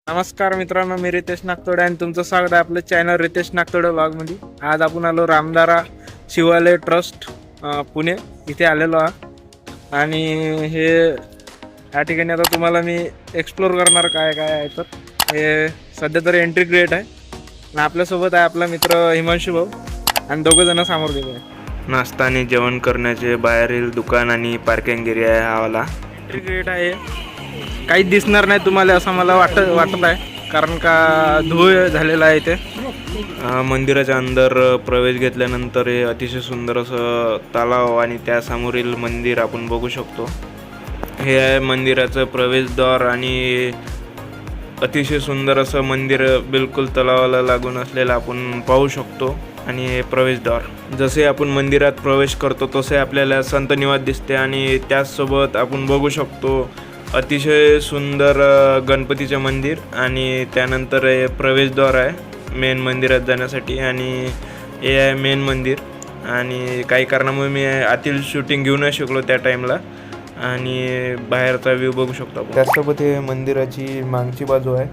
नमस्कार मित्रांनो, मी रितेश नागतोडे आणि तुमचं स्वागत आहे आपलं चॅनल रितेश नागतोडे व्लॉगमध्ये. आज आपण आलो रामदारा शिवालय ट्रस्ट पुणे इथे आलेलो आहे आणि हे या ठिकाणी आता तुम्हाला मी एक्सप्लोर करणार काय काय आहे. तर हे सध्या तरी एंट्री ग्रेट आहे आणि आपल्यासोबत आहे आपला मित्र हिमांशू भाऊ आणि दोघं जण समोर गेले आहे. नाश्ता आणि जेवण करण्याचे बाहेरील दुकान आणि पार्किंग एरिया आहे हा वाला. एंट्री ग्रेट आहे, काहीच दिसणार नाही तुम्हाला असं मला वाटत आहे, कारण का धूळ झालेला आहे इथे. मंदिराच्या अंदर प्रवेश घेतल्यानंतर हे अतिशय सुंदर असं तलाव आणि त्यासमोरील मंदिर आपण बघू शकतो. हे आहे मंदिराचं प्रवेशद्वार आणि अतिशय सुंदर असं मंदिर बिलकुल तलावाला लागून असलेलं आपण पाहू शकतो. आणि हे प्रवेशद्वार, जसे आपण मंदिरात प्रवेश करतो तसे आपल्याला संत निवास दिसते आणि त्याचसोबत आपण बघू शकतो अतिशय सुंदर गणपतीचे मंदिर आणि त्यानंतर हे प्रवेशद्वार आहे मेन मंदिरात जाण्यासाठी आणि हे आहे मेन मंदिर. आणि काही कारणामुळे मी आतील शूटिंग घेऊ नाही शकलो त्या टाईमला आणि बाहेरचा व्ह्यू बघू शकतो. त्यासोबत हे मंदिराची मागची बाजू आहे,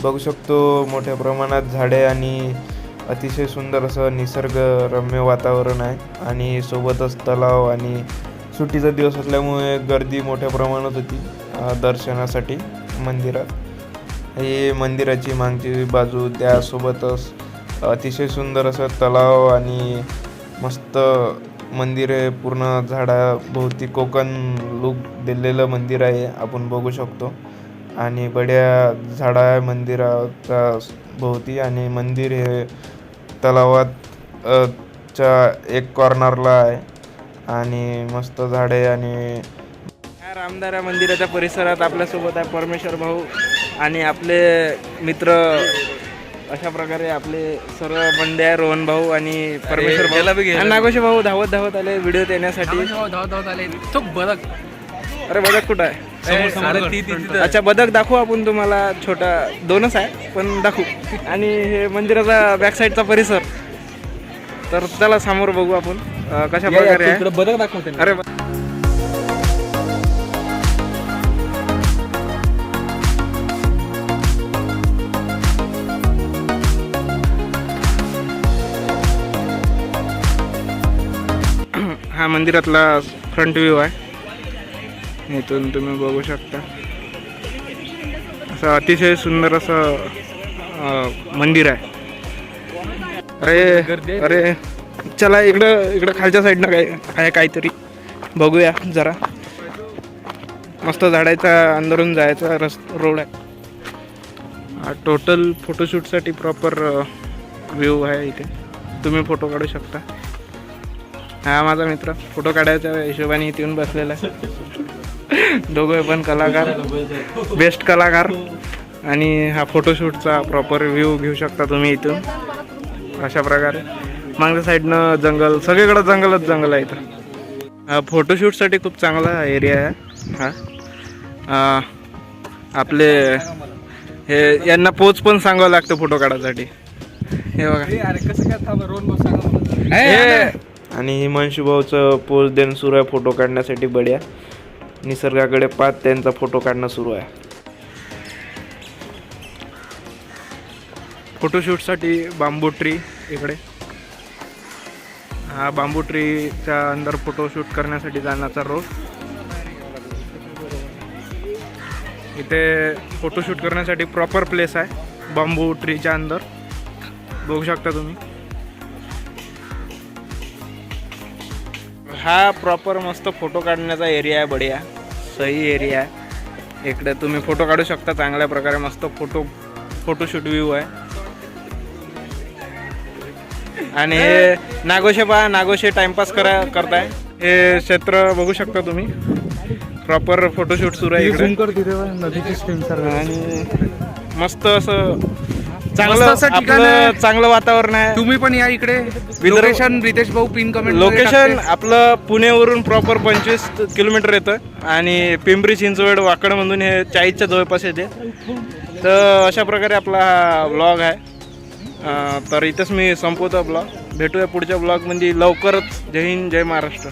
बघू शकतो मोठ्या प्रमाणात झाडे आणि अतिशय सुंदर असं निसर्गरम्य वातावरण आहे आणि सोबतच तलाव आणि सुट्टीचा दिवस असल्यामुळे गर्दी मोठ्या प्रमाणात होती दर्शनासाठी मंदिरात. ही मंदिराची मागची बाजू, त्यासोबतच अतिशय सुंदर असं तलाव आणि मस्त मंदिर आहे. पूर्ण झाडाभोवती कोकण लूक दिलेलं मंदिर आहे आपण बघू शकतो आणि बड्या झाडा आहे मंदिराच्या भोवती आणि मंदिर हे तलावात च्या एक कॉर्नरला आहे आणि मस्त झाडे. आणि रामदारा मंदिराच्या परिसरात आपल्यासोबत आहे परमेश्वर भाऊ आणि आपले मित्र. अशा प्रकारे आपले सर्व मंडळी आहे, रोहन भाऊ आणि परमेश्वर भाऊ आणि नागोशी भाऊ धावत आले व्हिडिओ देण्यासाठी. अरे बदक कुठं आहे? अच्छा, बदक दाखवू आपण तुम्हाला. छोटा दोनच आहे पण दाखवू. आणि हे मंदिराचा बॅक साईडचा परिसर, तर त्याला समोर बघू आपण कशा प्रकारे आहे. बदक दाखवते. अरे हा मंदिरातला फ्रंट व्ह्यू आहे, इथून तुम्ही बघू शकता. असं अतिशय सुंदर असं मंदिर आहे. अरे चला इकडं खालच्या साईडनं काय आहे काहीतरी बघूया जरा. मस्त झाडाचा अंदरून जायचा रोड आहे. टोटल फोटोशूटसाठी प्रॉपर व्ह्यू आहे इथे, तुम्ही फोटो काढू शकता. हा माझा मित्र फोटो काढायच्या हिशोबाने इथे येऊन बसलेला आहे. दोघे पण कलाकार, बेस्ट कलाकार. आणि हा फोटोशूटचा प्रॉपर व्ह्यू घेऊ शकता तुम्ही इथून अशा प्रकारे. मागच्या साईडनं जंगल, सगळीकडं जंगल आहे इथं. हा फोटोशूटसाठी खूप चांगला एरिया आहे हा. आपले हे यांना पोच पण सांगावं लागतं फोटो काढायसाठी. हे बघा आणि हिमांशू भाऊचं पोज देणं सुरू आहे फोटो काढण्यासाठी. बड्या निसर्गाकडे पाहत त्यांचा फोटो काढणं सुरू आहे. फोटोशूटसाठी बांबू ट्री इकडे. हा बांबू ट्रीच्या अंदर फोटोशूट करण्यासाठी जाण्याचा रोड. इथे फोटोशूट करण्यासाठी प्रॉपर प्लेस आहे बांबू ट्रीच्या अंदर, बघू शकता तुम्ही. हा प्रॉपर मस्त फोटो काढण्याचा एरिया आहे, बढिया सही एरिया आहे. इकडे तुम्ही फोटो काढू शकता चांगल्या प्रकारे. मस्त फोटोशूट व्ह्यू आहे. आणि हे नागोशे टाइमपास करताय. हे क्षेत्र बघू शकता तुम्ही, प्रॉपर फोटोशूट सुरू आहे इकडे. आणि मस्त असं चांगलं वातावरण आहे. तुम्ही पण या इकडे. लोकेशन रितेश भाऊ पिन कमेंट. लोकेशन आपलं पुण्यावरून प्रॉपर 25 किलोमीटर येतं आणि पिंपरी चिंचवड वाकडमधून हे 40च्या जवळपास येते. तर अशा प्रकारे आपला हा ब्लॉग आहे. तर इथंच मी संपवतो ब्लॉग. भेटूया पुढच्या ब्लॉगमध्ये लवकरच. जय हिंद, जय महाराष्ट्र.